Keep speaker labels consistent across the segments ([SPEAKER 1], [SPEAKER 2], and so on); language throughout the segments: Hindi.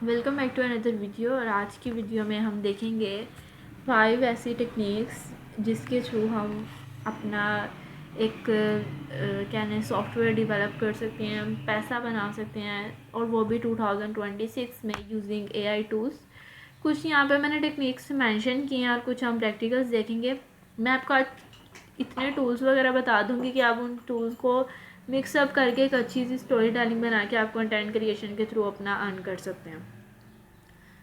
[SPEAKER 1] Welcome back to another video. और आज की वीडियो में हम देखेंगे 5 ऐसी टेक्निक्स जिसके थ्रू हम अपना एक कहने सॉफ्टवेयर डेवलप कर सकते हैं, हम पैसा बना सकते हैं, और वो भी 2026 में यूजिंग एआई टूल्स। कुछ यहाँ पे मैंने टेक्निक्स मेंशन किए हैं और कुछ हम प्रैक्टिकल्स देखेंगे। मैं आपको आज इतने टूल्स वगैरह बता दूंगी कि आप उन टूल्स को मिक्सअप करके एक अच्छी सी स्टोरी टेलिंग बना के आप कंटेंट क्रिएशन के थ्रू अपना अर्न कर सकते हैं।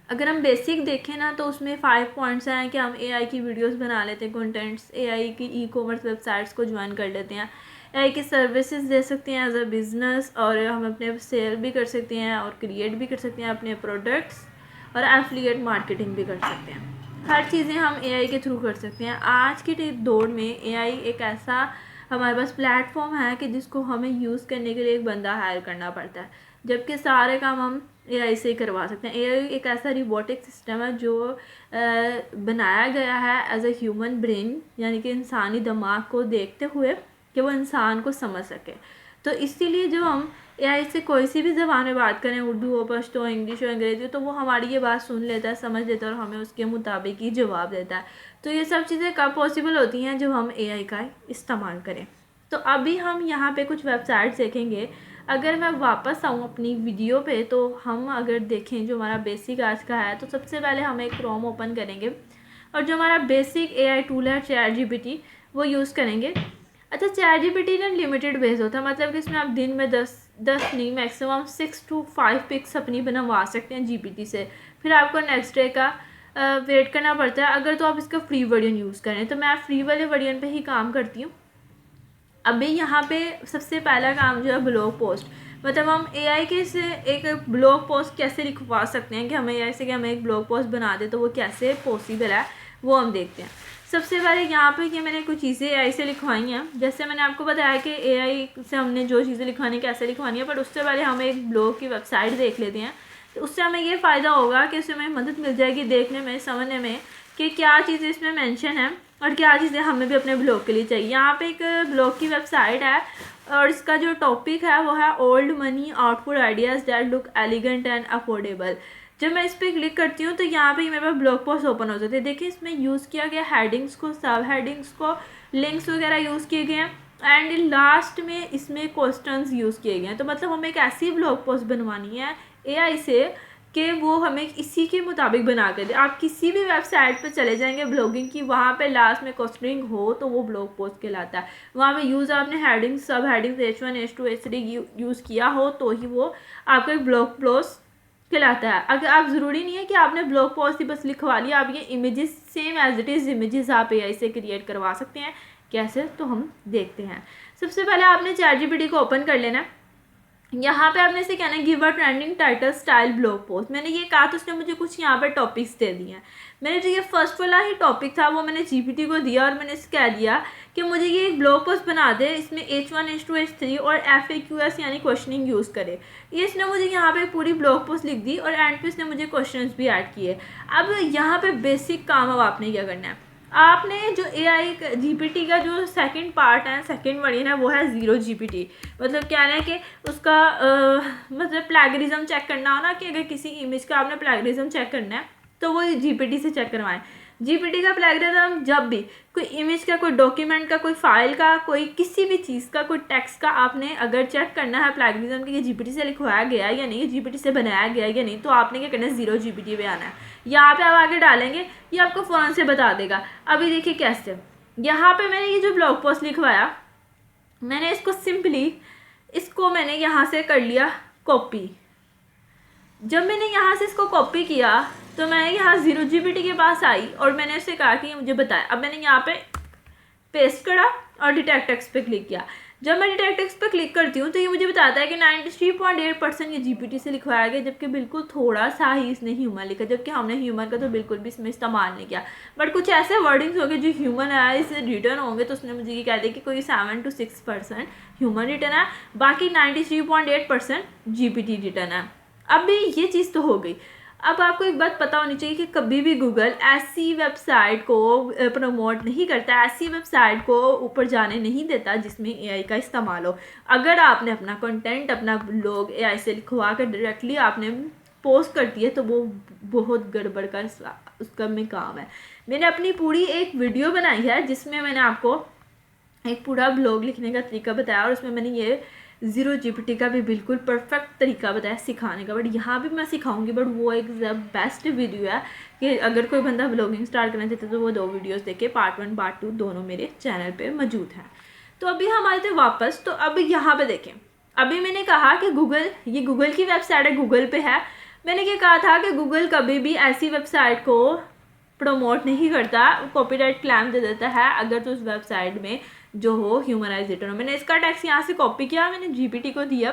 [SPEAKER 1] अगर हम बेसिक देखें ना तो उसमें 5 पॉइंट्स हैं कि हम एआई की वीडियोस बना लेते हैं, कंटेंट्स, एआई की ई कॉमर्स वेबसाइट्स को ज्वाइन कर लेते हैं, एआई की सर्विसेज दे सकते हैं एज अ बिज़नेस, और हम अपने सेल भी कर सकते हैं और क्रिएट भी कर सकते हैं अपने प्रोडक्ट्स, और एफिलिएट मार्केटिंग भी कर सकते हैं। हर चीज़ें हम एआई के थ्रू कर सकते हैं। आज के दौर में एआई एक ऐसा हमारे पास प्लेटफॉर्म है कि जिसको हमें यूज़ करने के लिए एक बंदा हायर करना पड़ता है, जबकि सारे काम हम एआई से करवा सकते हैं। एआई एक ऐसा रिबोटिक सिस्टम है जो बनाया गया है एज अ ह्यूमन ब्रेन, यानी कि इंसानी दिमाग को देखते हुए कि वो इंसान को समझ सके। तो इसीलिए जब हम एआई से कोई सी भी ज़बान में बात करें, उर्दू हो, पश्तो, इंग्लिश हो, अंग्रेज़ी हो, तो वो हमारी ये बात सुन लेता है, समझ लेता है और हमें उसके मुताबिक ही जवाब देता है। तो ये सब चीज़ें कब पॉसिबल होती हैं? जब हम एआई का इस्तेमाल करें। तो अभी हम यहाँ पे कुछ वेबसाइट्स देखेंगे। अगर मैं वापस आऊँ अपनी वीडियो पे तो हम अगर देखें जो हमारा बेसिक आज का है, तो सबसे पहले हम एक क्रोम ओपन करेंगे और जो हमारा बेसिक एआई टूल है ChatGPT वो यूज़ करेंगे। अच्छा, ChatGPT ना लिमिटेड बेस होता है, मतलब कि इसमें आप दिन में 10 नहीं, मैक्सिमम 6 to 5 पिक्स अपनी बनवा सकते हैं GPT से। फिर आपको नेक्स्ट डे का वेट करना पड़ता है अगर तो आप इसका फ्री वर्जन यूज़ करें। तो मैं फ्री वाले वर्जन पे ही काम करती हूँ। अभी यहाँ पे सबसे पहला काम जो है ब्लॉग पोस्ट, मतलब हम एआई के से एक ब्लॉग पोस्ट कैसे लिखवा सकते हैं कि हमें एआई से कि हमें एक ब्लॉग पोस्ट बना दे, तो वो कैसे पॉसिबल है वो हम देखते हैं। सबसे पहले यहाँ पे कि मैंने कुछ चीज़ें एआई से लिखवाई हैं। जैसे मैंने आपको बताया कि एआई से हमने जो चीज़ें लिखवानी कैसे लिखवानी है, पर उससे पहले हम एक ब्लॉग की वेबसाइट देख लेते हैं। तो उससे हमें ये फ़ायदा होगा कि उससे हमें मदद मिल जाएगी देखने में, समझने में कि क्या चीज़ इसमें मेंशन है और क्या चीज़ें हमें भी अपने ब्लॉग के लिए चाहिए। यहाँ पे एक ब्लॉग की वेबसाइट है और इसका जो टॉपिक है वो है old money output ideas that look elegant and affordable. जब मैं इस पर क्लिक करती हूँ तो यहाँ पे मेरे पास ब्लॉग पोस्ट ओपन हो जाते हैं। देखिए इसमें यूज़ किया गया हेडिंग्स को, सब हेडिंग्स को, लिंक्स वगैरह यूज़ किए गए हैं, एंड लास्ट में इसमें क्वेश्चंस यूज़ किए गए हैं। तो मतलब हमें एक ऐसी ब्लॉग पोस्ट बनवानी है एआई से कि वो हमें इसी के मुताबिक बना कर दे। आप किसी भी वेबसाइट पे चले जाएंगे ब्लॉगिंग की, वहाँ पे लास्ट में क्वेश्चनिंग हो तो वो ब्लॉग पोस्ट कहलाता है। वहाँ पे यूज़ आपने हेडिंग्स, सब headings H1 H2 H3 use किया हो तो ही वो आपका एक ब्लॉग पोस्ट कहलाता है। अगर आप ज़रूरी नहीं है कि आपने ब्लॉग पोस्ट ही बस लिखवा लिया, आप ये images same as it is images आप एआई से क्रिएट करवा सकते हैं। कैसे, तो हम देखते हैं। सबसे पहले आपने ChatGPT को ओपन कर लेना है। यहाँ पे आपने से कहना है give a trending title style blog post. मैंने ये कहा तो उसने मुझे कुछ यहाँ पे टॉपिक्स दे दिए हैं। मैंने जो ये फर्स्ट वाला ही टॉपिक था वो मैंने GPT को दिया और मैंने इससे कह दिया कि मुझे ये एक ब्लॉग पोस्ट बना दे, इसमें H1 H2 H3 और FAQs यानी क्वेश्चनिंग यूज़ करे। ये इसने मुझे यहाँ पे पूरी ब्लॉग पोस्ट लिख दी और एंड पे इसने मुझे क्वेश्चन भी ऐड किए। अब यहाँ पे बेसिक काम अब आपने क्या करना है, आपने जो एआई GPT का जो सेकंड पार्ट है, सेकंड वर्जन है, वो है 0 GPT। मतलब क्या है कि उसका मतलब प्लैगरिज्म चेक करना हो ना, कि अगर किसी इमेज का आपने प्लैगरिज्म चेक करना है तो वो GPT से चेक करवाएं। GPT का प्लैगरिज्म जब भी कोई इमेज का, कोई डॉक्यूमेंट का, कोई फाइल का, कोई किसी भी चीज़ का, कोई टेक्स्ट का आपने अगर चेक करना है प्लैगरिज्म कि ये GPT से लिखवाया गया है या नहीं, GPT से बनाया गया है या नहीं, तो आपने क्या करना है, 0 GPT पे आना है। यहाँ पे आप आगे डालेंगे, ये आपको फ़ौरन से बता देगा। अभी देखिए कैसे, यहाँ पे मैंने ये जो ब्लॉग पोस्ट लिखवाया, मैंने इसको सिंपली इसको मैंने यहाँ से कर लिया कॉपी। जब मैंने यहाँ से इसको कॉपी किया तो मैंने यहाँ 0 GPT के पास आई और मैंने उससे कहा कि मुझे बताया। अब मैंने यहाँ पे पेस्ट करा और डिटेक्ट टेक्स्ट पे क्लिक किया। जब मैं डिटेक्ट टेक्स्ट पे क्लिक करती हूँ तो ये मुझे बताता है कि 93.8% ये GPT से लिखवाया गया, जबकि बिल्कुल थोड़ा सा ही इसने ह्यूमन लिखा, जबकि हमने ह्यूमन का तो बिल्कुल भी इसमें इस्तेमाल नहीं किया। बट कुछ ऐसे वर्डिंग्स हो गए जो ह्यूमन है इसे रिटर्न होंगे, तो उसने मुझे ये कह दिया कि कोई 7 to 6% ह्यूमन रिटर्न है, बाकी 93.8% GPT रिटर्न है। अभी ये चीज़ तो हो गई। अब आपको एक बात पता होनी चाहिए कि कभी भी गूगल ऐसी वेबसाइट को प्रमोट नहीं करता, ऐसी वेबसाइट को ऊपर जाने नहीं देता जिसमें एआई का इस्तेमाल हो। अगर आपने अपना कंटेंट, अपना ब्लॉग एआई से लिखवा कर डायरेक्टली आपने पोस्ट करती है तो वो बहुत गड़बड़ का उसका में काम है। मैंने अपनी पूरी एक वीडियो बनाई है जिसमें मैंने आपको एक पूरा ब्लॉग लिखने का तरीका बताया और उसमें मैंने ये ज़ीरो जीपीटी का भी बिल्कुल परफेक्ट तरीका बताया सिखाने का। बट यहाँ भी मैं सिखाऊंगी, बट वो एक बेस्ट वीडियो है कि अगर कोई बंदा ब्लॉगिंग स्टार्ट करना चाहता है तो वो 2 वीडियोस देखे, पार्ट 1 पार्ट 2 दोनों मेरे चैनल पे मौजूद हैं। तो अभी हम आए थे वापस, तो अब यहाँ पे देखें, अभी मैंने कहा कि ये गूगल की वेबसाइट है, गूगल पे है। मैंने क्या कहा था कि गूगल कभी भी ऐसी वेबसाइट को प्रमोट नहीं करता, कॉपीराइट क्लेम दे देता है अगर तो उस वेबसाइट में जो हो ह्यूमनाइज रिटर्न हो। मैंने इसका टेक्स्ट यहाँ से कॉपी किया, मैंने जीपीटी को दिया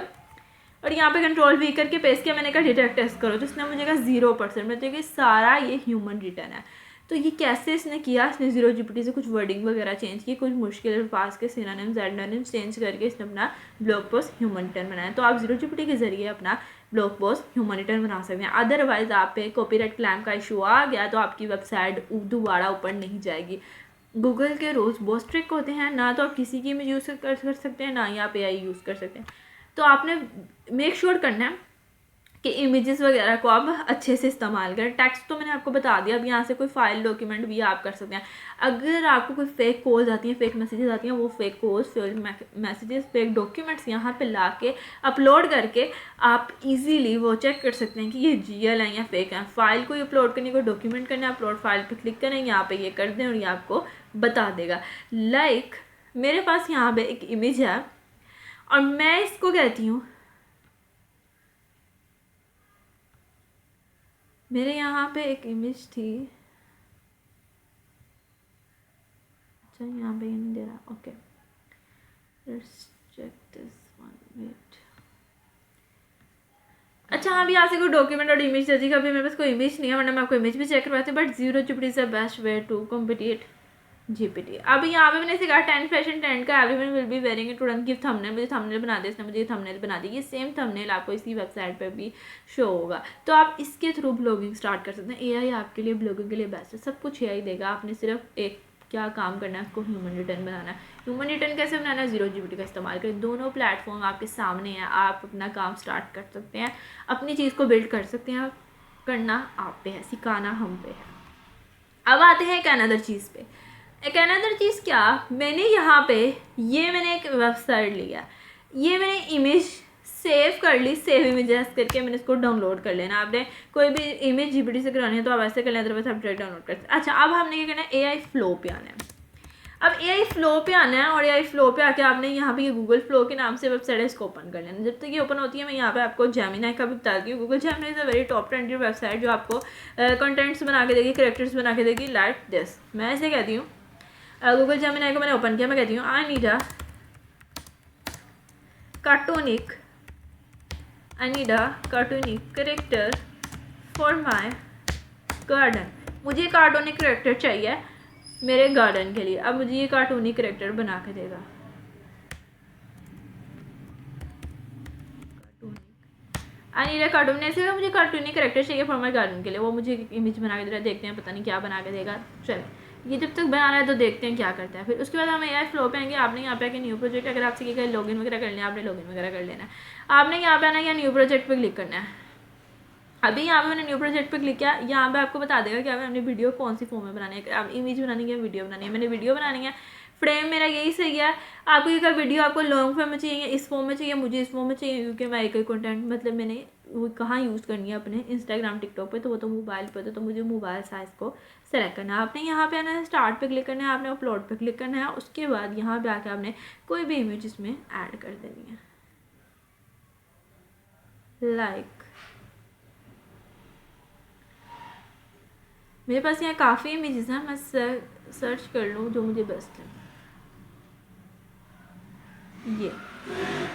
[SPEAKER 1] और यहाँ पे कंट्रोल V करके पेस्ट किया। मैंने कहा डिटेक्ट टेस्ट करो, तो इसने मुझे कहा 0%। मैं तो कि सारा ये ह्यूमन रिटर्न है। तो ये कैसे इसने किया, इसने ज़ीरो जीपीटी से कुछ वर्डिंग वगैरह चेंज की, कुछ मुश्किल अल्फाज के सिनोनिम्स एंटोनिम्स चेंज करके इसने अपना ब्लॉग पोस्ट ह्यूमन रिटर्न बनाया। तो आप ज़ीरो जीपीटी के ज़रिए अपना ब्लॉग पोस्ट ह्यूमन रिटर्न बना सकते हैं। अदरवाइज़ आप पे कॉपीराइट क्लेम का इशू आ गया तो आपकी वेबसाइट दोबारा ऊपर नहीं जाएगी। गूगल के रूल्स बहुत स्ट्रिक्ट होते हैं, ना तो आप किसी की इमेज यूज़ कर सकते हैं, ना ही आप AI यूज़ कर सकते हैं। तो आपने मेक श्योर करना है कि इमेजेस वगैरह को आप अच्छे से इस्तेमाल करें। टेक्स्ट तो मैंने आपको बता दिया, अब यहाँ से कोई फाइल डॉक्यूमेंट भी आप कर सकते हैं। अगर आपको कोई फेक कॉल्स आती हैं, फेक मैसेजेस आती हैं, वो fake calls, fake messages, fake documents यहाँ पे ला के अपलोड करके आप इजीली वो चेक कर सकते हैं कि ये रियल है या फेक है। फाइल को अपलोड करने को, डॉक्यूमेंट करना है, अपलोड फाइल पर क्लिक करें, यहाँ पर ये कर दें और ये आपको बता देगा। लाइक मेरे पास यहाँ पर एक इमेज है और मैं इसको कहती हूँ, मेरे यहाँ पे एक इमेज थी, अच्छा यहाँ पे ये नहीं दे रहा, okay let's check this one, wait. अच्छा हाँ, अभी यहाँ से कोई डॉक्यूमेंट और इमेज दे दी। अभी मेरे पास कोई इमेज नहीं है, वरना मैं आपको इमेज भी चेक करवाती, but zero GPT is the best way to compete GPT. अब यहाँ पे मैंने सिखा 10 फैशन ट्रेंड का everyone will be wearing it, टुडंट गिव थंबनेल। मुझे थंबनेल बना दे, इसने मुझे थंबनेल बना दी। ये सेम थंबनेल आपको इसी वेबसाइट पे भी शो होगा। तो आप इसके थ्रू ब्लॉगिंग स्टार्ट कर सकते हैं। AI आपके लिए ब्लॉगिंग के लिए बेस्ट है, सब कुछ AI देगा। आपने सिर्फ एक क्या काम करना है, उसको ह्यूमन रिटर्न बनाना है। ह्यूमन रिटर्न कैसे बनाना है, ज़ीरो जीपीटी का इस्तेमाल करें। दोनों प्लेटफॉर्म आपके सामने हैं, आप अपना काम स्टार्ट कर सकते हैं, अपनी चीज़ को बिल्ड कर सकते हैं। करना आप पे है, सिखाना हम पे है। अब आते हैं एक अनदर चीज़ पे। एक अनदर चीज़ क्या, मैंने यहाँ पे ये मैंने एक वेबसाइट लिया, ये मैंने इमेज सेव कर ली, सेव इमेजेस करके मैंने इसको डाउनलोड कर लेना। आपने कोई भी इमेज जीपीटी से करानी है तो आप ऐसे कर लें, अदरवाइज आप डायरेक्ट डाउनलोड कर सकते हैं। अच्छा, अब हमने क्या करना है, AI फ्लो पे आना है। अब AI फ्लो पे आना है और AI फ्लो पे आके आपने यहाँ पे ये गूगल फ्लो के नाम से वेबसाइट है, इसको ओपन कर लेना। जब तक ये ओपन होती है, मैं यहाँ पे आपको जेमिनी का भी बताती हूँ। Google Gemini is a very top trendy website जो आपको कंटेंट्स बना के देगी, कैरेक्टर्स बना के देगी, लाइक दिस। मैं ऐसे कहती हूँ, गूगल जेमिनी को मैंने ओपन किया, मैं कहती हूँ I need a cartoonic character for my garden. मुझे कार्टूनिक करेक्टर चाहिए मेरे गार्डन के लिए। अब मुझे ये कार्टूनिक करेक्टर बना के देगा। आई नीड अ कार्टून, ऐसे मुझे कार्टूनिक करेक्टर चाहिए फॉर माई गार्डन के लिए। वो मुझे इमेज बना के दे रहा है, देखते हैं पता नहीं क्या बना के देगा। चलो ये जब तक बना रहा है तो देखते हैं क्या करता है। फिर उसके बाद हम AI फ्लो पे आएंगे। आपने यहाँ पे आके न्यू प्रोजेक्ट, अगर आपसे क्या लॉगिन वगैरह कर लेना, आपने लॉगिन वगैरह कर लेना है। आपने यहाँ पे आना है, या न्यू प्रोजेक्ट पे क्लिक करना है। अभी यहाँ पे मैंने न्यू प्रोजेक्ट पे क्लिक किया, यहाँ पे आपको बता देगा कि आपने वीडियो कौन सी फॉर्म में बनानी है। आप इमेज बनानी है, वीडियो बनानी है। मैंने वीडियो बनानी है, फ्रेम मेरा यही सही है। आपको ये वीडियो आपको लॉन्ग फॉर्म में चाहिए, इस फॉर्म में चाहिए, मुझे इस फॉर्म में चाहिए, क्योंकि मैं एक कंटेंट मतलब मैंने वो कहाँ यूज़ करनी है अपने इंस्टाग्राम टिकटॉक पे, तो वो तो मोबाइल पे, तो मुझे मोबाइल साइज़ को सेलेक्ट करना है। आपने यहाँ पे आना है, स्टार्ट पे क्लिक करना है, आपने अपलोड पे क्लिक करना है। उसके बाद यहाँ पे आके आपने कोई भी इमेज इसमें ऐड कर देनी है, लाइक मेरे पास यहाँ काफ़ी इमेजेस हैं, मैं सर्च कर लूँ जो मुझे बेस्ट है।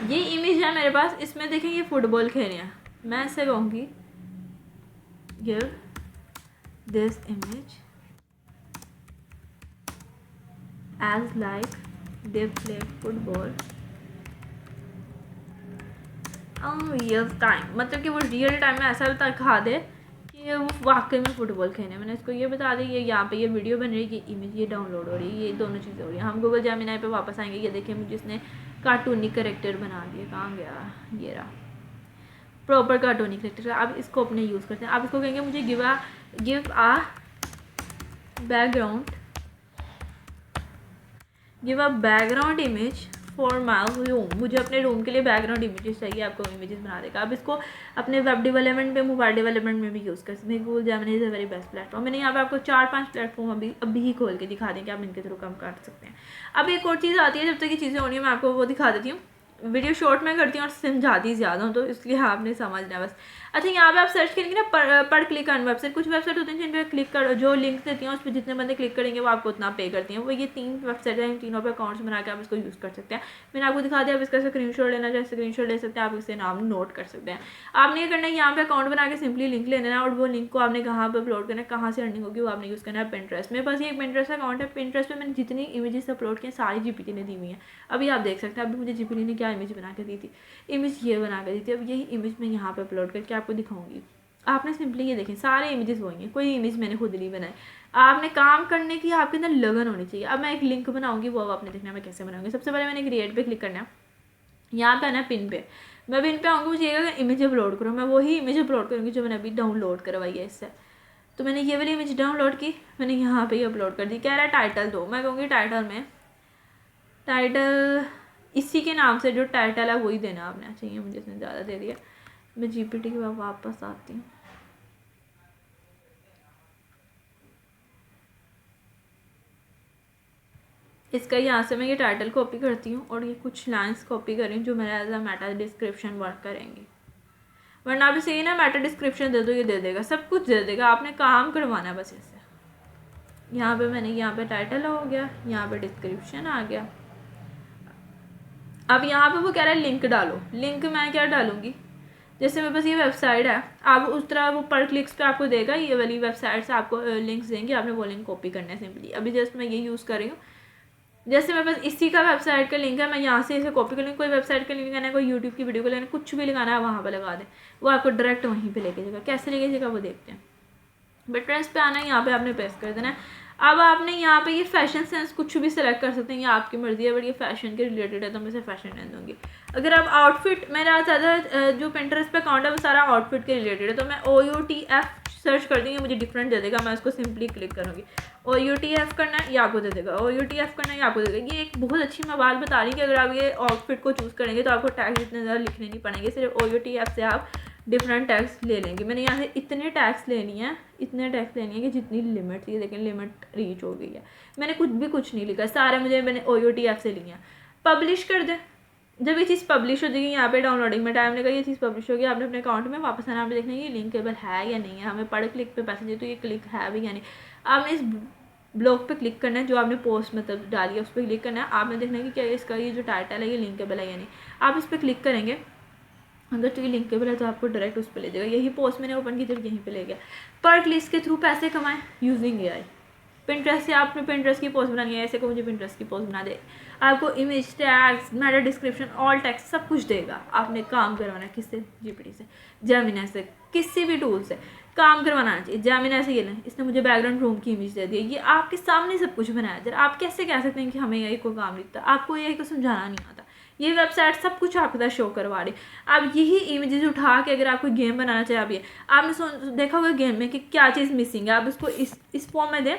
[SPEAKER 1] ये इमेज है मेरे पास, इसमें देखें ये फुटबॉल खेल रहे हैं। मैं ऐसे कहूँगी give this image as like they play football real time, मतलब कि वो रियल टाइम में ऐसा दिखा दे कि वो वाकई में फुटबॉल खेलने। मैंने इसको ये बता दी, ये यहाँ पे ये वीडियो बन रही है, ये इमेज ये डाउनलोड हो रही है, ये दोनों चीज़ें हो रही हैं। हम गूगल जेमिनी पे वापस आएंगे। ये देखिए मुझे इसने कार्टूनिक करेक्टर बना दिया, कहाँ गया, ये रहा। प्रॉपर कार्टूनिक करेक्टर का। अब इसको अपने यूज़ करते हैं। आप इसको कहेंगे मुझे give a background image for my room. मुझे अपने रूम के लिए बैकग्राउंड इमेजेस चाहिए, आपको इमेजेस बना देगा। अब इसको अपने वेब डेवलपमेंट पे, मोबाइल डेवलपमेंट में भी यूज़ कर सकते हैं। Google Gemini is a very best platform. मैंने यहाँ पे आपको 4-5 प्लेटफॉर्म अभी ही खोल के दिखा दें कि आप इनके थ्रू काम कर सकते हैं। अब एक और चीज़ आती है, जब तक ये चीज़ें होनी है मैं आपको वो दिखा देती हूँ। वीडियो शॉर्ट में करती हूँ और समझाती ज़्यादा हूँ, तो इसलिए आपने समझना बस। अच्छा, यहाँ पे आप सर्च करेंगे ना पर क्लिक ऑन वेबसाइट। कुछ वेबसाइट होती हैं जिन पर क्लिक कर, जो लिंक देती हैं उस पर जितने बंदे क्लिक करेंगे वो आपको उतना पे करती हैं। वो ये 3 वेबसाइट हैं, इन तीनों पे अकाउंट्स बना के आप इसको यूज़ कर सकते हैं। मैंने आपको दिखा दिया। आप इसका स्क्रीनशॉट लेना चाहे स्क्रीनशॉट ले सकते हैं, आप इससे नाम नोट कर सकते हैं। आपने ये करना है, यहाँ पे अकाउंट बना के सिंपली लिंक लेना है और वो लिंक को आपने कहाँ पर अपलोड करना है, कहाँ से अर्निंग होगी वो आपने यूज़ करना है। पिंटरेस्ट, मेरे पास ये एक पिंटरेस्ट अकाउंट है। पिंटरेस्ट पे मैंने जितनी इमेजेस अपलोड की सारी जीपीटी ने दी हुई हैं। अभी आप देख सकते हैं, अभी मुझे जीपीटी ने क्या इमेज बना के दी थी, इमेज ये बना के दी थी। अब यही इमेज मैं यहाँ पे अपलोड करके आपको दिखाऊंगी। आपने सिंपली ये देखें, सारे इमेजेस वही हैं, कोई इमेज मैंने खुद नहीं बनाई। आपने काम करने की आपके अंदर लगन होनी चाहिए। अब मैं एक लिंक बनाऊंगी, वो अब आपने देखना मैं कैसे बनाऊंगी। सबसे पहले मैंने क्रिएट पे क्लिक करना है, यहाँ पे आना है पिन पे। मैं पिन पे आऊँगी, मुझे ये इमेज अपलोड करूँ, मैं वही इमेज अपलोड करूँगी जो मैंने अभी डाउनलोड करवाई है इससे। तो मैंने ये वाली इमेज डाउनलोड की, मैंने यहाँ पे ही अपलोड कर दी। कह रहा है टाइटल दो, मैं कहूँगी टाइटल इसी के नाम से जो टाइटल है वही देना आपने। चाहिए मुझे इसने ज़्यादा दे दिया। मैं जीपीटी के बाद वापस आती हूँ। इसका यहाँ से मैं ये टाइटल कॉपी करती हूँ और ये कुछ लाइन्स कॉपी करी जो मेरा as a meta description work करेंगी। वरना आप इसे ना मेटा डिस्क्रिप्शन दे दो, ये दे देगा, सब कुछ दे देगा, आपने काम करवाना है बस इससे। यहाँ पे मैंने यहाँ पे टाइटल हो गया, यहाँ पे डिस्क्रिप्शन आ गया। अब यहाँ पे वो कह रहा है लिंक डालो। लिंक मैं क्या डालूंगी, जैसे मेरे पास ये वेबसाइट है, आप उस तरह वो पर क्लिक्स पे आपको देगा, ये वाली वेबसाइट से आपको लिंक्स देंगे, आपने वो लिंक कॉपी करना है सिंपली। अभी जस्ट मैं ये यूज़ कर रही हूँ। जैसे मेरे पास इसी का वेबसाइट का लिंक है, मैं यहाँ से इसे कॉपी कर लूँगी। कोई वेबसाइट का लिंक लगाना है, कोई यूट्यूब की वीडियो को लेना, कुछ भी लगाना है वहाँ पर लगा दें, वो आपको डायरेक्ट वहीं पे लेके जाएगा। कैसे लेके जाएगा वो देखते हैं। बिटरेस्ट पे आना है, यहाँ पे आपने पेस्ट कर देना है। अब आपने यहाँ पे ये फैशन सेंस कुछ भी सिलेक्ट कर सकते हैं, ये आपकी मर्जी है, बट ये फैशन के रिलेटेड है तो मैं इसे फैशन रहने दूँगी। अगर आप आउटफिट, मेरा ज़्यादा जो पिंटरेस्ट पे अकाउंट है वो सारा आउटफिट के रिलेटेड है, तो मैं OUTF सर्च कर देंगे, मुझे डिफरेंट दे देगा। मैं उसको सिंपली क्लिक करूँगी। OUTF करना है, ये आपको दे देगा। OUTF करना है, ये आपको दे देगा। ये एक बहुत अच्छी मैं बात बता रही कि अगर आप ये आउटफिट को चूज़ करेंगे तो आपको टैग्स इतने ज़्यादा लिखने नहीं पड़ेंगे, सिर्फ OUTF से आप डिफरेंट टैग्स ले लेंगे। मैंने यहाँ से इतने टैग्स लेनी है कि जितनी लिमिट थी, लेकिन लिमिट रीच हो गई है। मैंने कुछ नहीं लिखा, सारे मैंने OUTF से लिए हैं। पब्लिश कर दें। जब ये चीज़ पब्लिश हो जाएगी, यहाँ पे डाउनलोडिंग में टाइम लगेगा, ये चीज़ पब्लिश होगी, आपने अपने अकाउंट में वापस आना, आपने देखना है ये लिंकेबल है या नहीं है। हमें पर क्लिक पे पैसे चाहिए, तो ये क्लिक है भी या नहीं। आपने इस ब्लॉग पे क्लिक करना है, जो आपने पोस्ट मतलब डाली है उस पर क्लिक करना है। आपने देखना है कि क्या इसका ये जो टाइटल है ये लिंकेबल है या नहीं। आप इस पर क्लिक करेंगे, अगर तो ये लिंकेबल है तो आपको डायरेक्ट उस पर ले जाएगा। यही पोस्ट मैंने ओपन की थी, यहीं पे ले गया। पर क्लिक्स के थ्रू पैसे कमाएं यूजिंग AI। पिंटरेस्ट से आपने पिंटरेस्ट की पोस्ट बनानी है, ऐसे को मुझे पिंटरेस्ट की पोस्ट बना दे, आपको image, tags, Meta description, all tags सब कुछ देगा। आपने काम करवाना है किससे, जीपीटी से, जेमिनी से, किसी भी टूल से काम करवाना चाहिए। जेमिनी से ये लें, इसने मुझे बैकग्राउंड रूम की इमेज दे दी है, ये आपके सामने सब कुछ बनाया है। आप कैसे कह सकते हैं कि हमें AI को काम लिखता है, आपको AI को समझाना नहीं आता। ये वेबसाइट सब कुछ आपके साथ शो करवा रही। आप यही इमेजेस उठा के अगर आप कोई गेम बनाना चाहे, आप ये आपने देखा होगा गेम में कि क्या चीज़ मिसिंग है, आप उसको इस फॉर्म में दें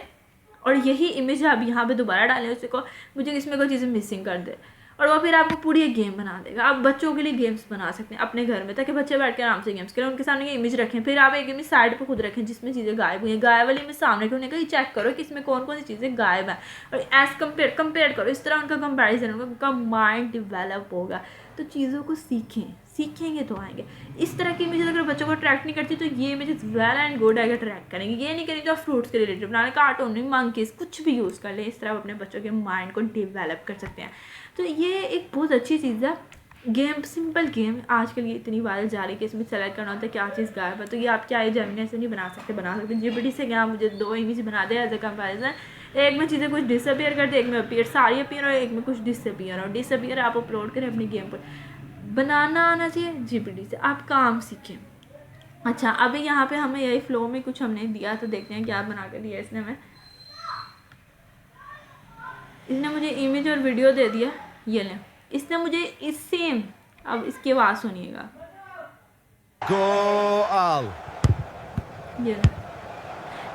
[SPEAKER 1] और यही इमेज आप यहाँ पे दोबारा डालें उसे को, मुझे इसमें कोई चीज़ें मिसिंग कर दे, और वो फिर आपको पूरी एक गेम बना देगा। आप बच्चों के लिए गेम्स बना सकते हैं अपने घर में, ताकि बच्चे बैठ के आराम से गेम्स करें। उनके सामने ये इमेज रखें, फिर आप एक इमेज साइड पे खुद रखें जिसमें चीज़ें गायब हुई हैं। गायब वाली इमेज सामने रखें, उन्हें कहीं चेक करो कि इसमें कौन कौन सी चीज़ें गायब हैं, और एज कंपेयर करो। इस तरह उनका कंपेरिजन होगा, उनका माइंड डिवेलप होगा। तो चीज़ों को सीखेंगे तो आएंगे। इस तरह की इमेजेस अगर बच्चों को अट्रैक्ट नहीं करती, तो ये इमेजेस वेल एंड गुड है अट्रैक्ट करेंगे। ये नहीं करेंगे तो फ्रूट्स के रिलेटेड बनाने, कार्टून नहीं, मंकीज, कुछ भी यूज़ कर लें। इस तरह अपने बच्चों के माइंड को डेवलप कर सकते हैं। तो ये एक बहुत अच्छी चीज़ है। गेम, सिंपल गेम आजकल ये इतनी वायरल जा रही है कि इसमें सेलेक्ट करना होता है क्या चीज़ गायब है। तो ये आप चाहे जेमिनी से नहीं बना सकते जीपीटी से। क्या मुझे 2 इमेज बना दे एज ए कंपेरिजन, एक में चीज़ें कुछ डिसअपियर कर दे, एक में अपीयर, सारी अपीयर, और एक में कुछ डिसअपियर आप अपलोड करें अपनी गेम पर। बनाना आना चाहिए जीपीटी से, आप काम सीखें। अच्छा, अभी यहाँ पे हमें यही फ्लो में कुछ हमने दिया, तो देखते हैं क्या बना कर दिया इसने मुझे इमेज और वीडियो दे दिया। ये लें, इसने मुझे इस सेम, अब इसकी आवाज़ सुनिएगा।
[SPEAKER 2] गोल।
[SPEAKER 1] ये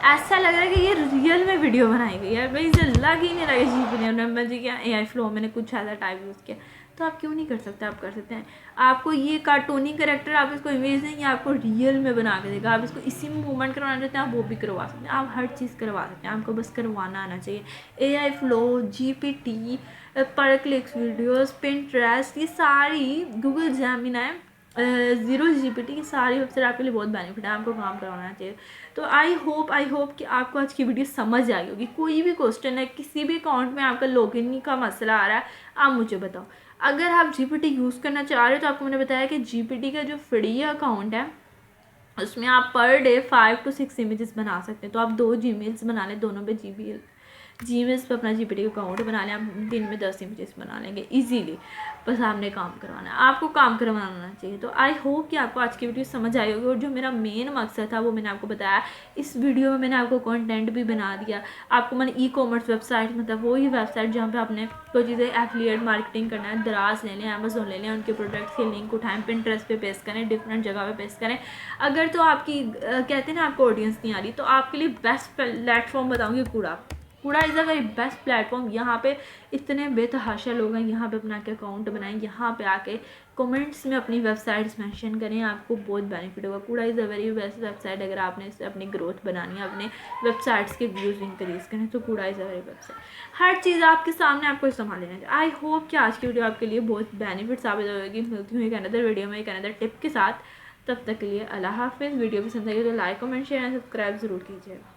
[SPEAKER 1] ऐसा लग रहा है कि ये रियल में वीडियो बनाई गई है भाई, इसे लग ही नहीं रहा है जीपी ने मैं जी क्या AI फ्लो मैंने कुछ ऐसा टाइप यूज़ किया। तो आप क्यों नहीं कर सकते, आप कर सकते हैं। आपको ये कार्टूनी करेक्टर आप इसको इमेज नहीं, आपको रियल में बना के देगा। आप इसको इसी में मूवमेंट करवाना चाहते हैं आप वो भी करवा सकते हैं, आप हर चीज़ करवा सकते हैं, आपको बस करवाना आना चाहिए। AI फ्लो, GPT, पर क्लिक्स वीडियोस, पिंटरेस्ट, ये सारी गूगल जेमिनी, ज़ीरो GPT की सारी वेबसाइट आपके लिए बहुत बेनिफिट है, आपको काम करवाना चाहिए। तो आई होप कि आपको आज की वीडियो समझ आई होगी। कोई भी क्वेश्चन है, किसी भी अकाउंट में आपका लॉगिन का मसला आ रहा है, आप मुझे बताओ। अगर आप GPT यूज़ करना चाह रहे हो तो आपको मैंने बताया कि GPT का जो फ्री अकाउंट है उसमें आप पर डे 5 to 6 इमेजेस बना सकते हैं। तो आप 2 जीमेल्स बना लें, दोनों पे जीमेल्स पर अपना GPT अकाउंट बना लें, आप दिन में 10 इमेजेस बना लेंगे इजीली। बस आपने काम करवाना है, आपको काम करवाना चाहिए। तो आई होप कि आपको आज की वीडियो समझ आई होगी, और जो मेरा मेन मकसद था वो मैंने आपको बताया। इस वीडियो में मैंने आपको कंटेंट भी बना दिया, आपको मैंने ई-कॉमर्स वेबसाइट, मतलब वही वेबसाइट जहाँ पे आपने कोई चीज़ें एफिलिएट मार्केटिंग करना है, दराज ले लें, अमेजोन ले लें, उनके प्रोडक्ट्स के लिंक उठाएं, पिंटरेस्ट पे पेस्ट करें, डिफरेंट जगह पे पेस्ट करें। अगर तो आपकी कहते हैं ना आपको ऑडियंस नहीं आ रही, तो आपके लिए बेस्ट प्लेटफॉर्म बताऊँगी कूड़ा is a very best platform. यहाँ पे इतने बेतहाशा लोग हैं, यहाँ पे अपना के अकाउंट बनाएं, यहाँ पे आके कमेंट्स में अपनी वेबसाइट्स मेंशन करें, आपको बहुत बेनिफिट होगा। कूड़ा is a very best website. अगर आपने इससे अपनी ग्रोथ बनानी है, अपने वेबसाइट्स के व्यूज़ इंक्रीज करें, तो कूड़ा इज़ अ वेरी वेबसाइट। हर चीज़ आपके सामने, आपको संभाल लेना चाहिए। आई होप कि आज की वीडियो आपके लिए बहुत बेनिफिट साबित होगी। मिलती हूँ एक अनदर वीडियो में एक अनदर टिप के साथ। तब तक के लिए अल्लाह हाफिज़। वीडियो पसंद आई तो like comment share and subscribe ज़रूर कीजिएगा।